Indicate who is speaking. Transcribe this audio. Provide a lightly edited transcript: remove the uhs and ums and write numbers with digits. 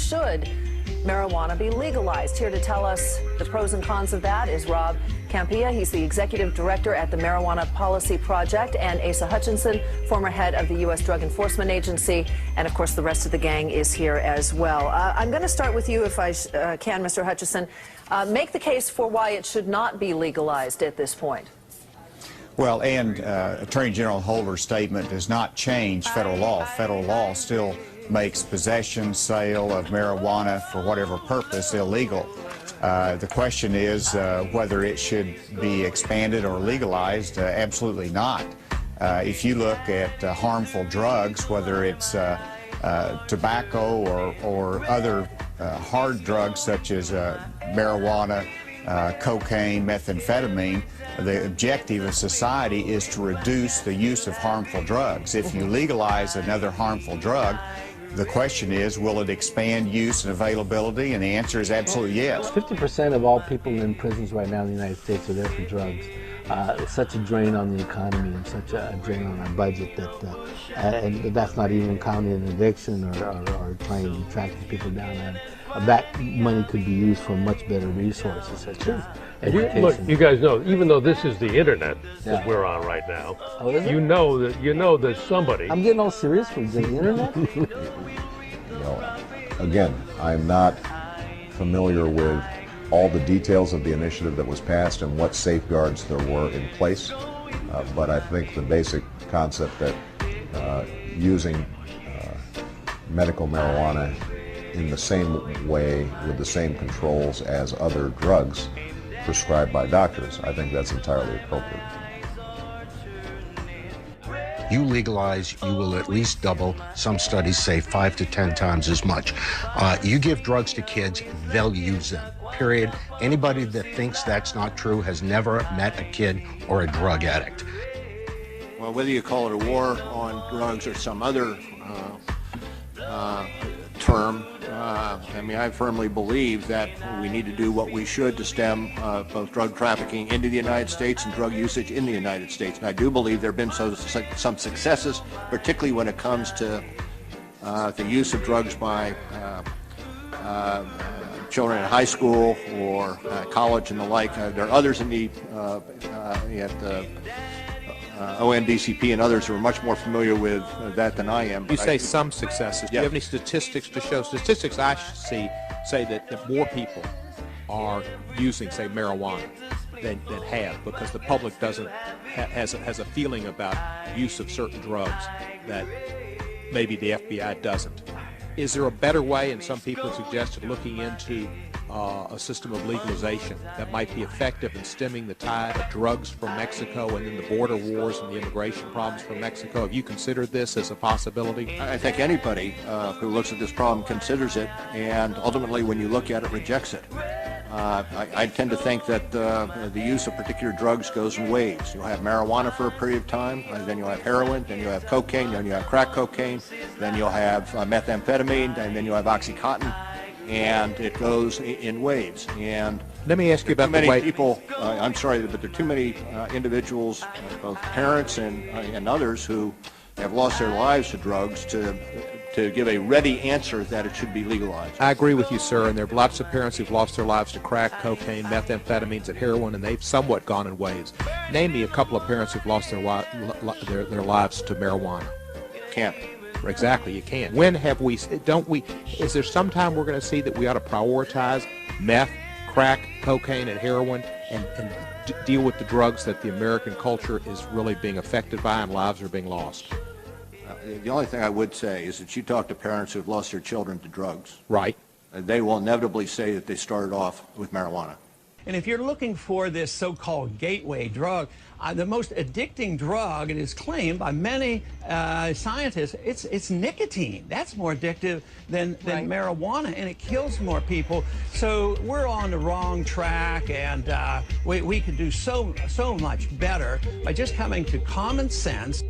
Speaker 1: should marijuana be legalized? Here to tell us the pros and cons of that is Rob Campea. He's the executive director at the Marijuana Policy Project, and Asa Hutchinson, former head of the U.S. Drug Enforcement Agency. And of course, the rest of the gang is here as well. I'm going to start with you, if I can, Mr. Hutchinson. Make the case for why it should not be legalized at this point.
Speaker 2: Well, and Attorney General Holder's statement does not change federal law. Federal law still makes possession, sale of marijuana for whatever purpose illegal. The question is whether it should be expanded or legalized. Absolutely not. If you look at harmful drugs, whether it's tobacco or other hard drugs such as marijuana, cocaine, methamphetamine, the objective of society is to reduce the use of harmful drugs. If you legalize another harmful drug, the question is, will it expand use and availability? And the answer is absolutely yes.
Speaker 3: 50% of all people in prisons right now in the United States are there for drugs. It's such a drain on the economy and such a drain on our budget that, and that's not even counting an addiction or trying to track these people down. And that money could be used for much better resources such as education.
Speaker 4: Look, you guys know, even though this is the internet that we're on right now, you know that somebody.
Speaker 3: I'm getting all serious for the internet.
Speaker 5: You know, again, I'm not familiar with all the details of the initiative that was passed and what safeguards there were in place, but I think the basic concept that using medical marijuana in the same way with the same controls as other drugs prescribed by doctors, I think that's entirely appropriate.
Speaker 6: You legalize, you will at least double, some studies say 5 to 10 times as much. You give drugs to kids, they'll use them, period. Anybody that thinks that's not true has never met a kid or a drug addict.
Speaker 7: Well, whether you call it a war on drugs or some other term, I mean, I firmly believe that we need to do what we should to stem both drug trafficking into the United States and drug usage in the United States. And I do believe there have been some successes, particularly when it comes to the use of drugs by children in high school or college and the like. There are others in the ONDCP and others who are much more familiar with that than I am.
Speaker 8: You say some successes. Do you have any statistics to show? Statistics I see say that more people are using, say, marijuana than have, because the public has a feeling about use of certain drugs that maybe the FBI doesn't. Is there a better way, and some people suggested looking into a system of legalization that might be effective in stemming the tide of drugs from Mexico and then the border wars and the immigration problems from Mexico? Have you considered this as a possibility?
Speaker 7: I think anybody who looks at this problem considers it, and ultimately when you look at it, rejects it. I tend to think that the use of particular drugs goes in waves. You'll have marijuana for a period of time, then you'll have heroin, then you'll have cocaine, then you'll have crack cocaine, then you'll have methamphetamine, and then you'll have OxyContin. And it goes in waves. And
Speaker 8: let me ask you about
Speaker 7: the way people. I'm sorry, but there are too many individuals, both parents and others, who have lost their lives to drugs to give a ready answer that it should be legalized.
Speaker 8: I agree with you, sir. And there are lots of parents who've lost their lives to crack, cocaine, methamphetamines, and heroin, and they've somewhat gone in waves. Name me a couple of parents who've lost their lives to marijuana.
Speaker 7: Can't.
Speaker 8: Exactly, you can't. When have we, don't we, is there some time we're going to see that we ought to prioritize meth, crack, cocaine, and heroin and deal with the drugs that the American culture is really being affected by and lives are being lost?
Speaker 7: The only thing I would say is that you talk to parents who have lost their children to drugs.
Speaker 8: Right.
Speaker 7: They will inevitably say that they started off with marijuana.
Speaker 9: And if you're looking for this so-called gateway drug, the most addicting drug, it is claimed by many scientists, it's nicotine. That's more addictive than marijuana, and it kills more people. So we're on the wrong track, and we could do so much better by just coming to common sense.